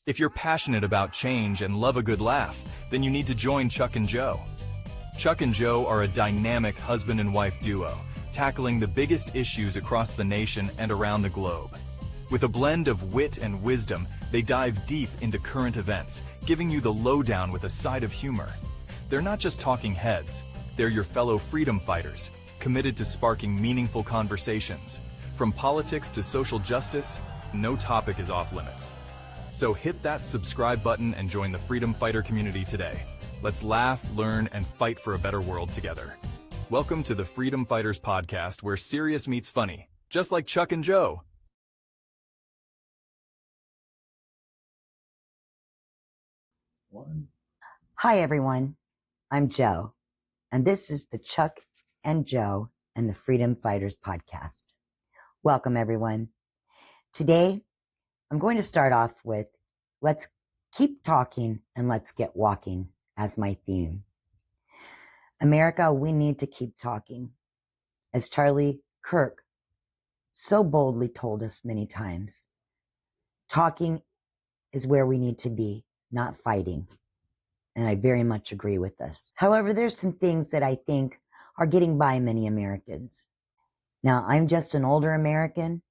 If you're passionate about change and love a good laugh, then you need to join Chuck and Joe. Chuck and Joe are a dynamic husband and wife duo, tackling the biggest issues across the nation and around the globe. With a blend of wit and wisdom, they dive deep into current events, giving you the lowdown with a side of humor. They're not just talking heads, they're your fellow freedom fighters, committed to sparking meaningful conversations. From politics to social justice, no topic is off limits. So hit that subscribe button and join the freedom fighter community today. Let's laugh, learn, and fight for a better world together. Welcome to the Freedom Fighters podcast, where serious meets funny, just like Chuck and Joe. Hi, everyone. I'm Joe, and this is the Chuck and Joe and the Freedom Fighters podcast. Welcome, everyone. Today, I'm going to start off with let's keep talking and let's get walking as my theme. America, we need to keep talking. As Charlie Kirk so boldly told us many times, talking is where we need to be, not fighting. And I very much agree with this. However, there's some things that I think are getting by many Americans. Now, I'm just an older American,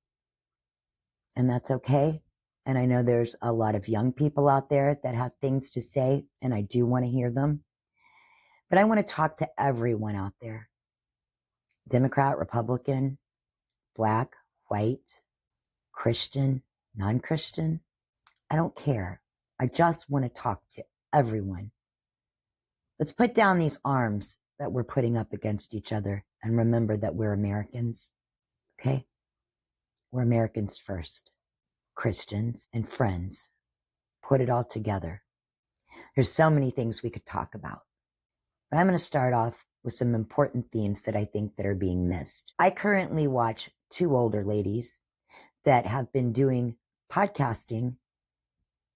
and that's okay. And I know there's a lot of young people out there that have things to say, and I do want to hear them. But I want to talk to everyone out there. Democrat, Republican, Black, white, Christian, non-Christian. I don't care. I just want to talk to everyone. Let's put down these arms that we're putting up against each other and remember that we're Americans. Okay? We're Americans first. Christians and friends. Put it all together. There's so many things we could talk about. But I'm going to start off with some important themes that I think that are being missed. I currently watch two older ladies that have been doing podcasting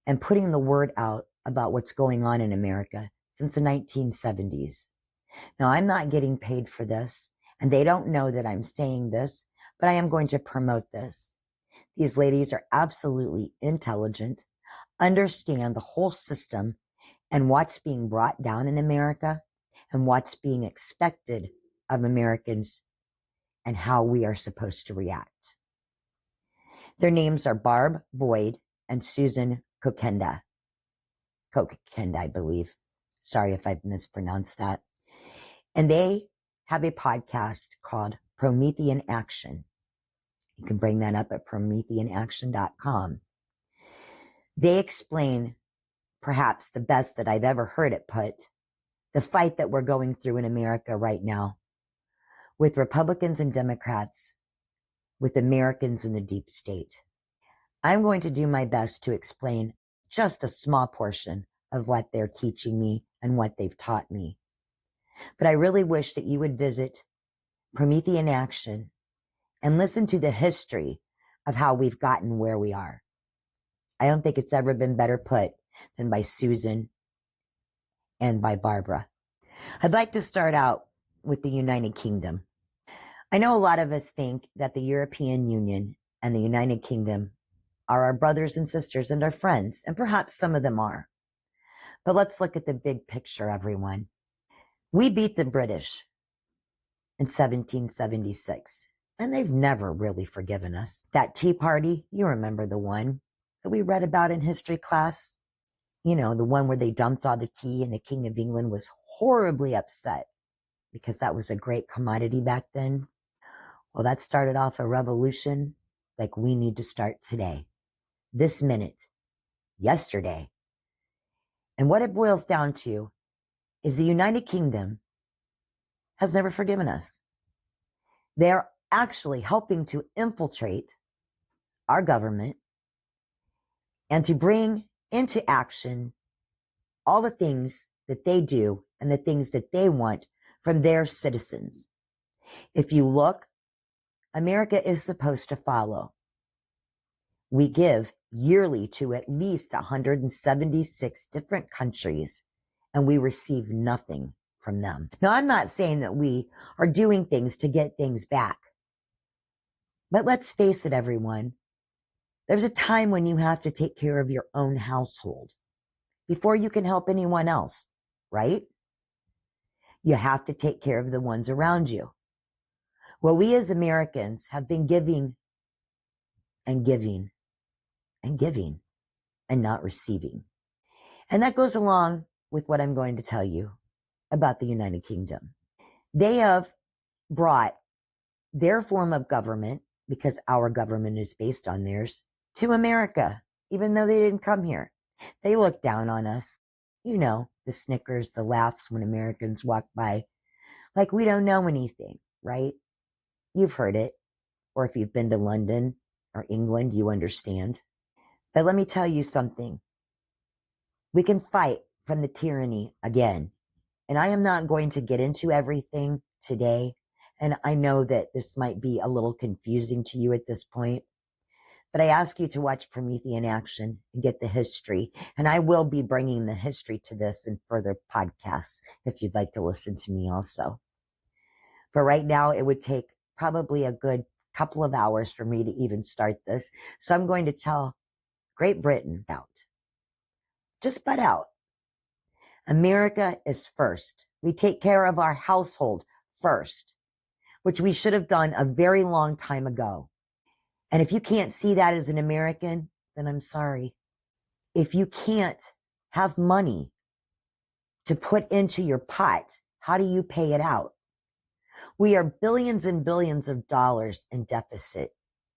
and putting the word out about what's going on in America since the 1970s. Now, I'm not getting paid for this, and they don't know that I'm saying this, but I am going to promote this. These ladies are absolutely intelligent, understand the whole system and what's being brought down in America and what's being expected of Americans and how we are supposed to react. Their names are Barb Boyd and Susan Kokenda, I believe. Sorry if I've mispronounced that. And they have a podcast called Promethean Action. You can bring that up at prometheanaction.com. They explain, perhaps the best that I've ever heard it put, the fight that we're going through in America right now with Republicans and Democrats, with Americans in the deep state. I'm going to do my best to explain just a small portion of what they're teaching me and what they've taught me. But I really wish that you would visit Promethean Action and listen to the history of how we've gotten where we are. I don't think it's ever been better put than by Susan and by Barbara. I'd like to start out with the United Kingdom. I know a lot of us think that the European Union and the United Kingdom are our brothers and sisters and our friends, and perhaps some of them are. But let's look at the big picture, everyone. We beat the British in 1776, and they've never really forgiven us. That Tea Party, you remember the one that we read about in history class? You know, the one where they dumped all the tea and the King of England was horribly upset because that was a great commodity back then. Well, that started off a revolution like we need to start today, this minute, yesterday. And what it boils down to is the United Kingdom has never forgiven us. They're actually helping to infiltrate our government and to bring into action all the things that they do and the things that they want from their citizens. If you look, America is supposed to follow. We give yearly to at least 176 different countries, and we receive nothing from them. Now, I'm not saying that we are doing things to get things back. But let's face it, everyone. There's a time when you have to take care of your own household before you can help anyone else, right? You have to take care of the ones around you. Well, we as Americans have been giving and giving and giving and not receiving. And that goes along with what I'm going to tell you about the United Kingdom. They have brought their form of government, because our government is based on theirs, to America, even though they didn't come here. They look down on us. You know, the snickers, the laughs when Americans walk by, like we don't know anything, right? You've heard it. Or if you've been to London or England, you understand. But let me tell you something. We can fight from the tyranny again. And I am not going to get into everything today. And I know that this might be a little confusing to you at this point, but I ask you to watch Promethean Action and get the history. And I will be bringing the history to this in further podcasts if you'd like to listen to me also. But right now, it would take probably a good couple of hours for me to even start this. So I'm going to tell Great Britain out. Just butt out. America is first. We take care of our household first, which we should have done a very long time ago. And if you can't see that as an American, then I'm sorry. If you can't have money to put into your pot, how do you pay it out? We are billions and billions of dollars in deficit,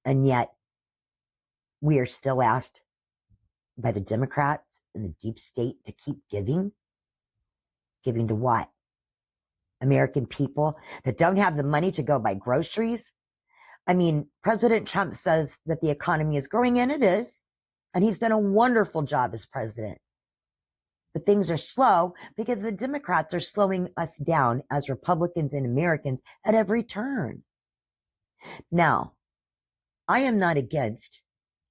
and yet we are still asked by the Democrats and the deep state to keep giving. Giving to what? American people that don't have the money to go buy groceries? I mean, President Trump says that the economy is growing, and it is. And he's done a wonderful job as president. But things are slow because the Democrats are slowing us down as Republicans and Americans at every turn. Now, I am not against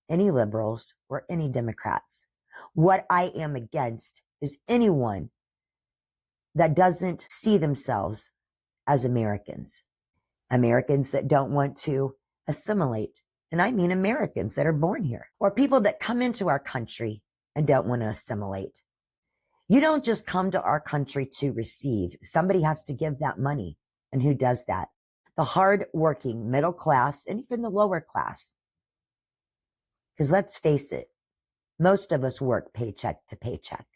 any liberals or any Democrats. What I am against is anyone that doesn't see themselves as Americans. Americans that don't want to assimilate. And I mean Americans that are born here, or people that come into our country and don't want to assimilate. You don't just come to our country to receive. Somebody has to give that money. And who does that? The hard-working middle class and even the lower class. Because let's face it, most of us work paycheck to paycheck.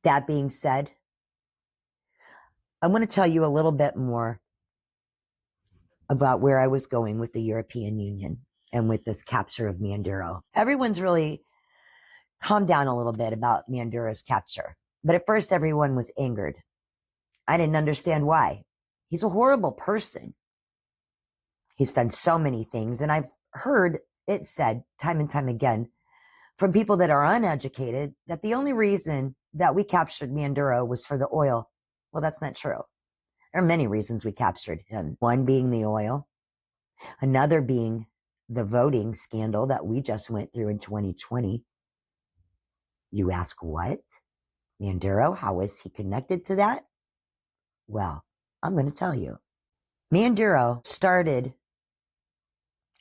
That being said, I want to tell you a little bit more about where I was going with the European Union and with this capture of Manduro. Everyone's really calmed down a little bit about Manduro's capture. But at first, everyone was angered. I didn't understand why. He's a horrible person. He's done so many things. And I've heard it said time and time again from people that are uneducated that the only reason that we captured Manduro was for the oil. Well, that's not true. There are many reasons we captured him. One being the oil. Another being the voting scandal that we just went through in 2020. You ask what? Manduro, how is he connected to that? Well, I'm going to tell you. Manduro started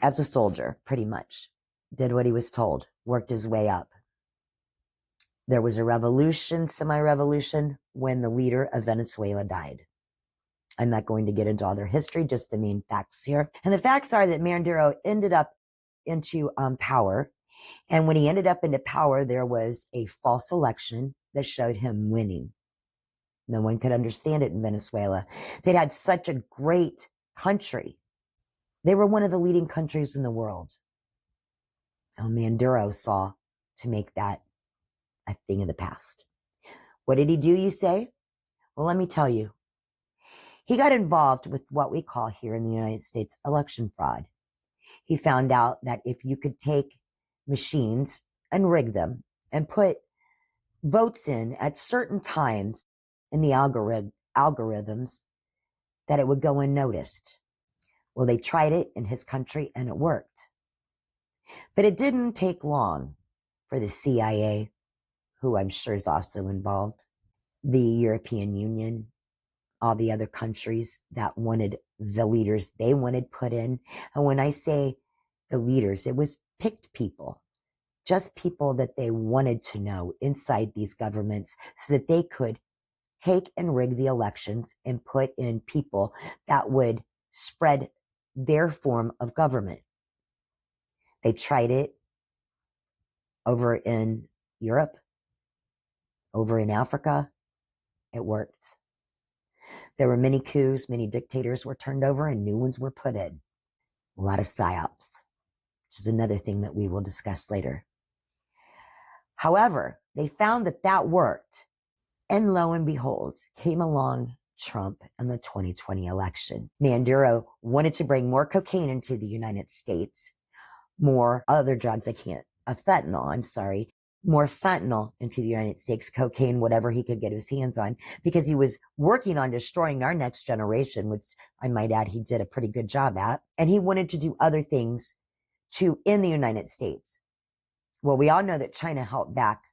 as a soldier, pretty much. Did what he was told, worked his way up. There was a revolution, semi-revolution, when the leader of Venezuela died. I'm not going to get into all their history, just the main facts here. And the facts are that Manduro ended up into power. And when he ended up into power, there was a false election that showed him winning. No one could understand it in Venezuela. They'd had such a great country. They were one of the leading countries in the world. Now Manduro saw to make that a thing of the past. What did he do, you say? Well, let me tell you. He got involved with what we call here in the United States election fraud. He found out that if you could take machines and rig them and put votes in at certain times in the algorithms, that it would go unnoticed. Well, they tried it in his country and it worked. But it didn't take long for the CIA, who I'm sure is also involved, the European Union, all the other countries that wanted the leaders they wanted put in. And when I say the leaders, it was picked people. just people that they wanted to know inside these governments so that they could take and rig the elections and put in people that would spread their form of government. They tried it over in Europe, over in Africa. It worked. There were many coups, many dictators were turned over, and new ones were put in. A lot of psyops, which is another thing that we will discuss later. However, they found that that worked. And lo and behold, came along Trump and the 2020 election. Maduro wanted to bring more cocaine into the United States, more other drugs, more fentanyl into the United States, cocaine, whatever he could get his hands on, because he was working on destroying our next generation, which I might add he did a pretty good job at. And he wanted to do other things too in the United States. Well, we all know that China helped back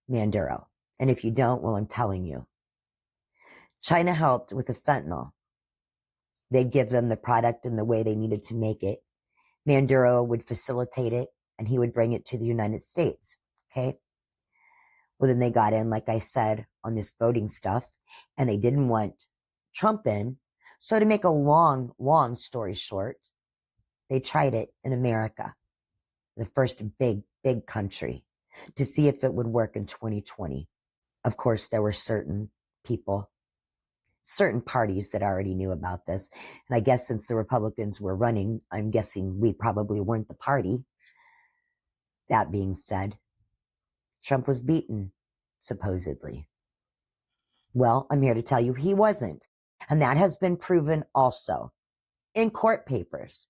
Maduro. And if you don't, well, I'm telling you. China helped with the fentanyl. They'd give them the product and the way they needed to make it. Maduro would facilitate it, and he would bring it to the United States. Okay? Well, then they got in, like I said, on this voting stuff, and they didn't want Trump in. So to make a long, long story short, they tried it in America, the first big, big country, to see if it would work in 2020. Of course, there were certain people, certain parties that already knew about this. And I guess since the Republicans were running, I'm guessing we probably weren't the party. That being said, Trump was beaten, supposedly. Well, I'm here to tell you he wasn't. And that has been proven also in court papers.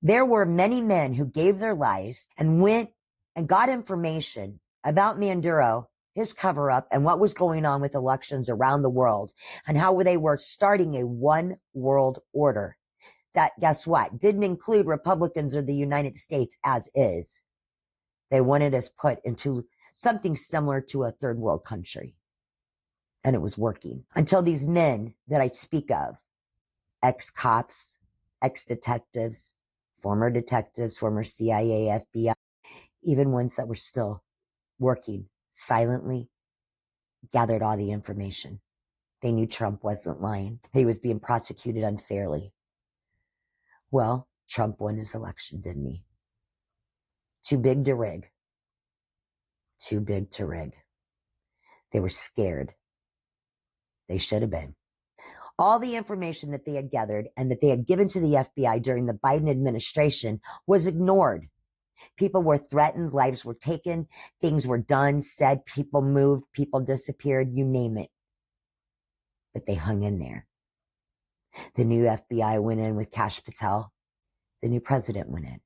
There were many men who gave their lives and went and got information about Maduro, his cover up, and what was going on with elections around the world, and how they were starting a one world order that, guess what, didn't include Republicans or the United States as is. They wanted us put into something similar to a third world country. And it was working until these men that I speak of, ex-cops, ex-detectives, former CIA, FBI, even ones that were still working silently, gathered all the information. They knew Trump wasn't lying. He was being prosecuted unfairly. Well, Trump won his election, didn't he? Too big to rig. Too big to rig. They were scared. They should have been. All the information that they had gathered and that they had given to the FBI during the Biden administration was ignored. People were threatened, lives were taken, things were done, said, people moved, people disappeared, you name it. But they hung in there. The new FBI went in with Kash Patel. The new president went in.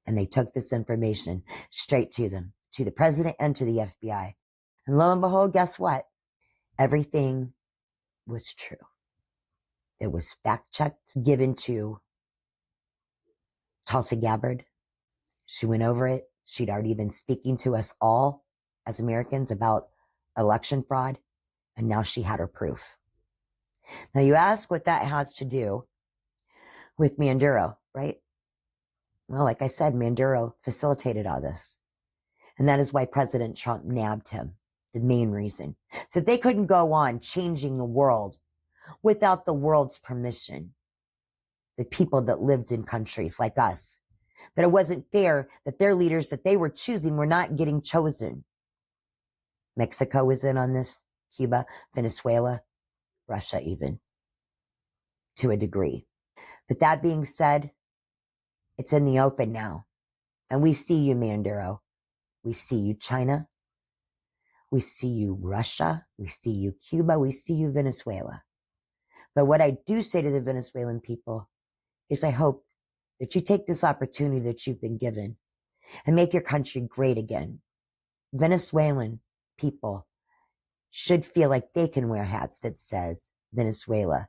And they took this information straight to them, to the president and to the FBI. And lo and behold, guess what? Everything was true. It was fact-checked, given to Tulsi Gabbard. She went over it. She'd already been speaking to us all as Americans about election fraud, and now she had her proof. Now you ask what that has to do with Maduro, right? Well, like I said, Maduro facilitated all this. And that is why President Trump nabbed him, the main reason. So they couldn't go on changing the world without the world's permission. The people that lived in countries like us. That it wasn't fair that their leaders that they were choosing were not getting chosen. Mexico was in on this, Cuba, Venezuela, Russia even, to a degree. But that being said, it's in the open now. And we see you, Maduro. We see you, China. We see you, Russia. We see you, Cuba. We see you, Venezuela. But what I do say to the Venezuelan people is I hope that you take this opportunity that you've been given and make your country great again. Venezuelan people should feel like they can wear hats that says Venezuela,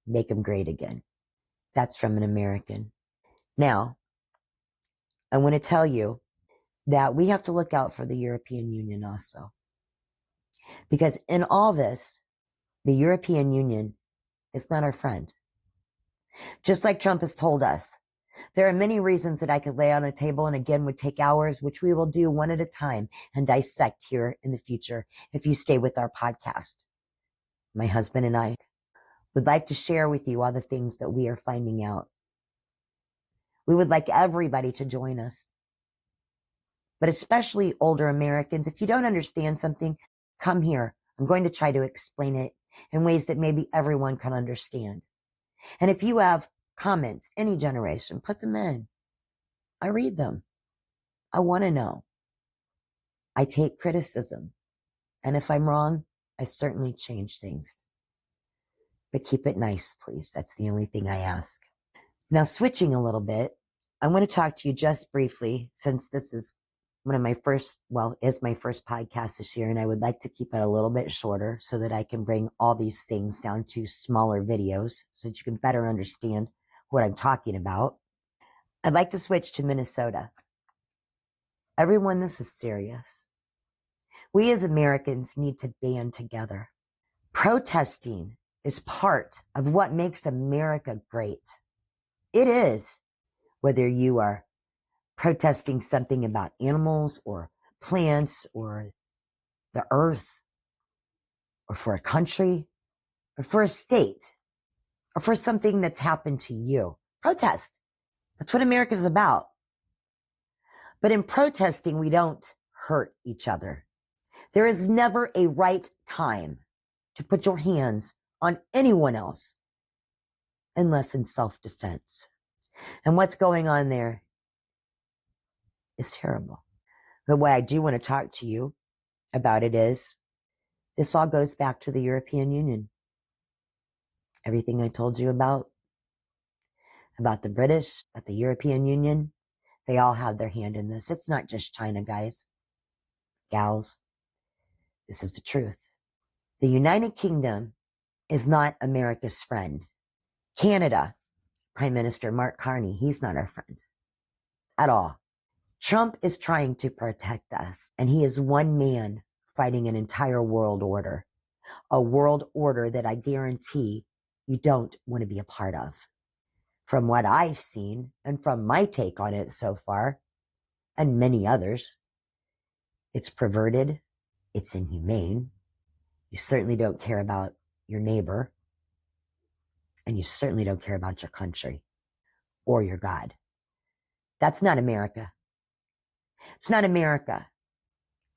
make them great again. That's from an American. Now, I want to tell you that we have to look out for the European Union also. Because in all this, the European Union is not our friend. Just like Trump has told us There are many reasons that I could lay on a table and again would take hours, which we will do one at a time and dissect here in the future if you stay with our podcast. My husband and I would like to share with you all the things that we are finding out. We would like everybody to join us, but especially older Americans. If you don't understand something, come here. I'm going to try to explain it in ways that maybe everyone can understand. And if you have comments, any generation, put them in. I read them. I want to know. I take criticism. And if I'm wrong, I certainly change things. But keep it nice, please. That's the only thing I ask. Now, switching a little bit, I want to talk to you just briefly, since this is one of my first, is my first podcast this year, and I would like to keep it a little bit shorter so that I can bring all these things down to smaller videos so that you can better understand what I'm talking about. I'd like to switch to Minnesota. Everyone, this is serious. We as Americans need to band together. Protesting is part of what makes America great. It is. Whether you are protesting something about animals or plants or the earth or for a country or for a state or for something that's happened to you. Protest. That's what America is about. But in protesting, we don't hurt each other. There is never a right time to put your hands on anyone else unless in self-defense. And what's going on there is terrible. But what I do want to talk to you about it is this all goes back to the European Union. Everything I told you about the British, about the European Union, they all have their hand in this. It's not just China, guys, gals. This is the truth. The United Kingdom is not America's friend. Canada, Prime Minister Mark Carney, he's not our friend at all. Trump is trying to protect us, and he is one man fighting an entire world order, a world order that I guarantee you don't want to be a part of. From what I've seen and from my take on it so far, and many others, it's perverted, it's inhumane, you certainly don't care about your neighbor, and you certainly don't care about your country or your God. That's not America. It's not America.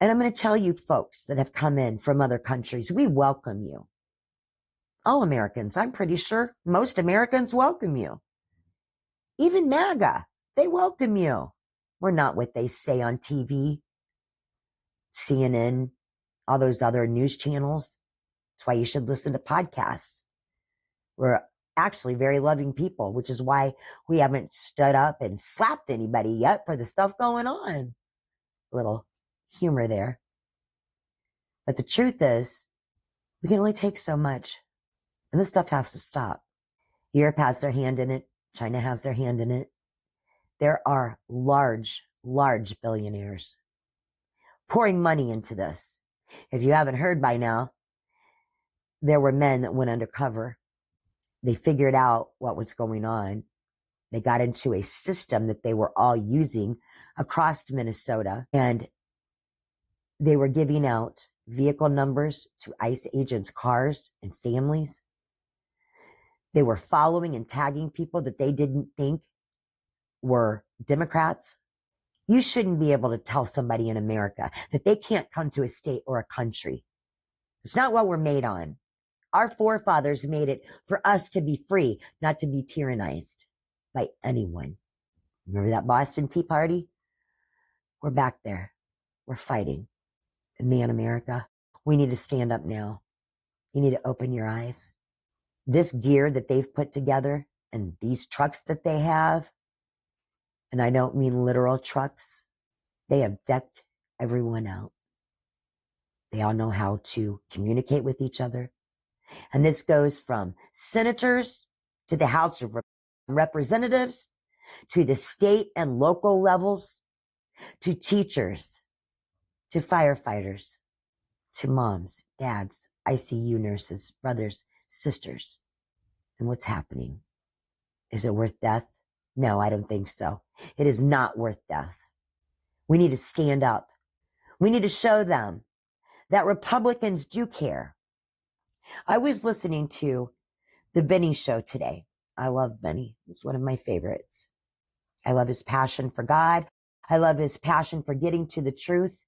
And I'm going to tell you folks that have come in from other countries, we welcome you. All Americans, I'm pretty sure most Americans welcome you. Even MAGA, they welcome you. We're not what they say on TV, CNN, all those other news channels. That's why you should listen to podcasts. We're actually very loving people, which is why we haven't stood up and slapped anybody yet for the stuff going on. A little humor there. But the truth is, we can only take so much. And this stuff has to stop. Europe has their hand in it. China has their hand in it. There are large billionaires pouring money into this. If you haven't heard by now, there were men that went undercover. They figured out what was going on. They got into a system that they were all using across Minnesota, and they were giving out vehicle numbers to ICE agents' cars and families. They were following and tagging people that they didn't think were Democrats. You shouldn't be able to tell somebody in America that they can't come to a state or a country. It's not what we're made on. Our forefathers made it for us to be free, not to be tyrannized by anyone. Remember that Boston Tea Party? We're back there. We're fighting. And man, America, we need to stand up now. You need to open your eyes. This gear that they've put together and these trucks that they have, and I don't mean literal trucks, they have decked everyone out. They all know how to communicate with each other. And this goes from senators to the House of Representatives, to the state and local levels, to teachers, to firefighters, to moms, dads, ICU nurses, brothers, sisters. And what's happening? Is it worth death? No, I don't think so. It is not worth death. We need to stand up. We need to show them that Republicans do care. I was listening to the Benny show today. I love Benny. He's one of my favorites. I love his passion for God. I love his passion for getting to the truth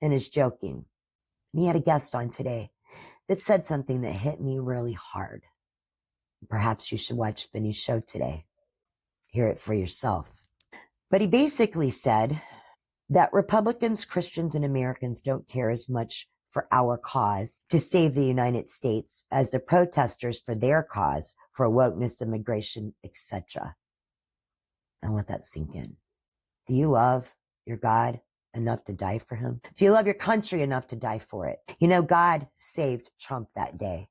and his joking. And he had a guest on today that said something that hit me really hard. Perhaps you should watch Benny's show today. Hear it for yourself. But he basically said that Republicans, Christians, and Americans don't care as much for our cause to save the United States as the protesters for their cause for wokeness, immigration, etc. And let that sink in. Do you love your God enough to die for him? Do you love your country enough to die for it? You know, God saved Trump that day.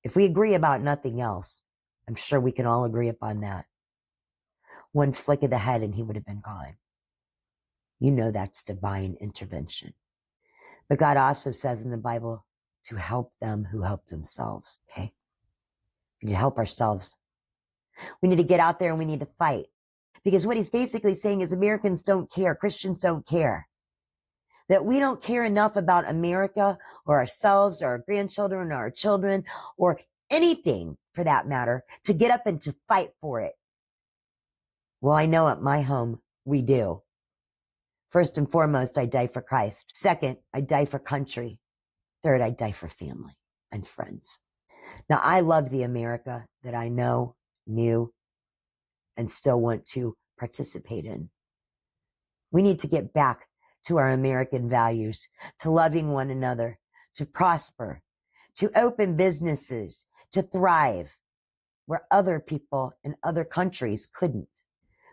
If we agree about nothing else, I'm sure we can all agree upon that. One flick of the head and he would have been gone. You know that's divine intervention. But God also says in the Bible to help them who help themselves, okay? We need to help ourselves. We need to get out there and we need to fight. Because what he's basically saying is Americans don't care, Christians don't care. That we don't care enough about America or ourselves or our grandchildren or our children or anything for that matter to get up and to fight for it. Well, I know at my home we do. First and foremost, I die for Christ. Second, I die for country. Third, I die for family and friends. Now, I love the America that I know, knew, and still want to participate in. We need to get back to our American values, to loving one another, to prosper, to open businesses, to thrive where other people in other countries couldn't.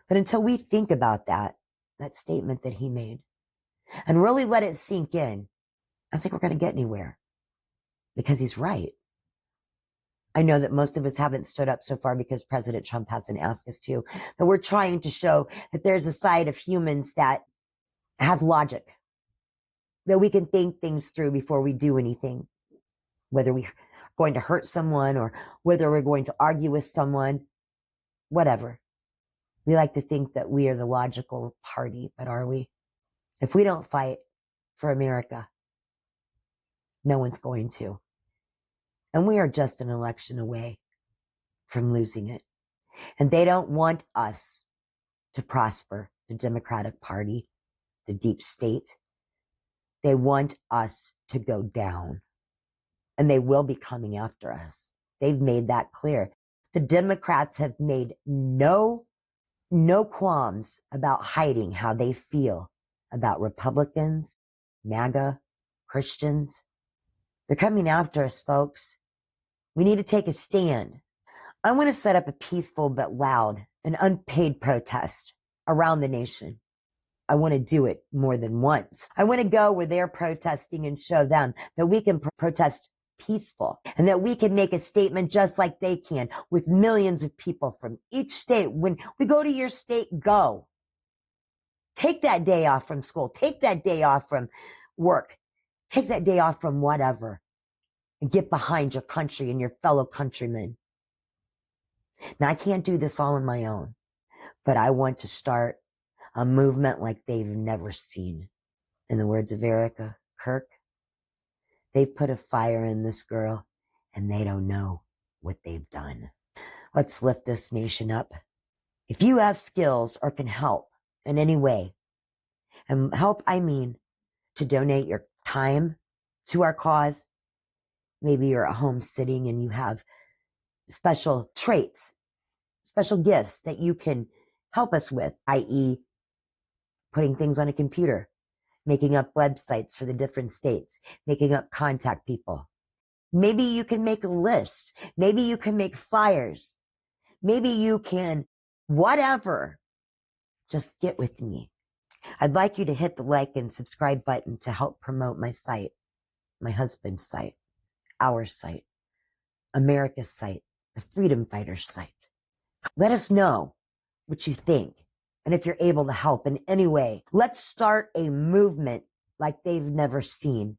But until we think about that statement that he made, and really let it sink in, I don't think we're going to get anywhere because he's right. I know that most of us haven't stood up so far because President Trump hasn't asked us to, but we're trying to show that there's a side of humans that has logic, that we can think things through before we do anything, whether we're going to hurt someone or whether we're going to argue with someone, whatever. We like to think that we are the logical party, but are we? If we don't fight for America, no one's going to. And we are just an election away from losing it. And they don't want us to prosper, the Democratic Party, the deep state. They want us to go down. And they will be coming after us. They've made that clear. The Democrats have made no qualms about hiding how they feel about Republicans, MAGA, Christians. They're coming after us, folks. We need to take a stand. I want to set up a peaceful but loud and unpaid protest around the nation. I want to do it more than once. I want to go where they're protesting and show them that we can protest peaceful and that we can make a statement just like they can with millions of people from each state. When we go to your state, go. Take that day off from school. Take that day off from work. Take that day off from whatever and get behind your country and your fellow countrymen. Now, I can't do this all on my own, but I want to start a movement like they've never seen. In the words of Erica Kirk, they've put a fire in this girl and they don't know what they've done. Let's lift this nation up. If you have skills or can help in any way, and help, I mean to donate your time to our cause. Maybe you're at home sitting and you have special traits, special gifts that you can help us with, i.e. putting things on a computer, making up websites for the different states, making up contact people. Maybe you can make a list. Maybe you can make flyers. Maybe you can whatever. Just get with me. I'd like you to hit the like and subscribe button to help promote my site, my husband's site, our site, America's site, the Freedom Fighters site. Let us know what you think. And if you're able to help in any way, let's start a movement like they've never seen.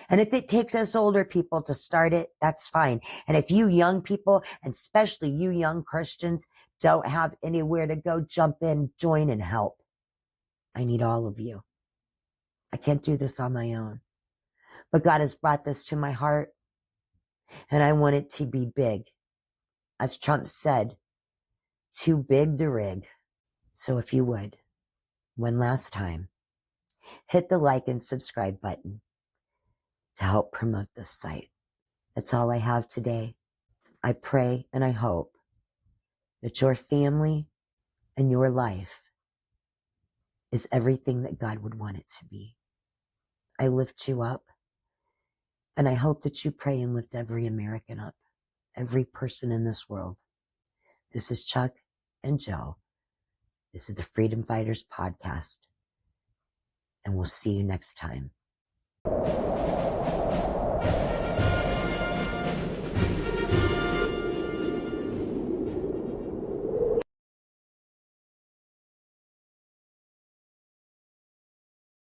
And if it takes us older people to start it, that's fine. And if you young people, and especially you young Christians, don't have anywhere to go, jump in, join, and help. I need all of you. I can't do this on my own. But God has brought this to my heart, and I want it to be big. As Trump said, too big to rig. So if you would, one last time, hit the like and subscribe button to help promote this site. That's all I have today. I pray and I hope that your family and your life is everything that God would want it to be. I lift you up, and I hope that you pray and lift every American up, every person in this world. This is Chuck and Joe. This is the Freedom Fighters Podcast, and we'll see you next time.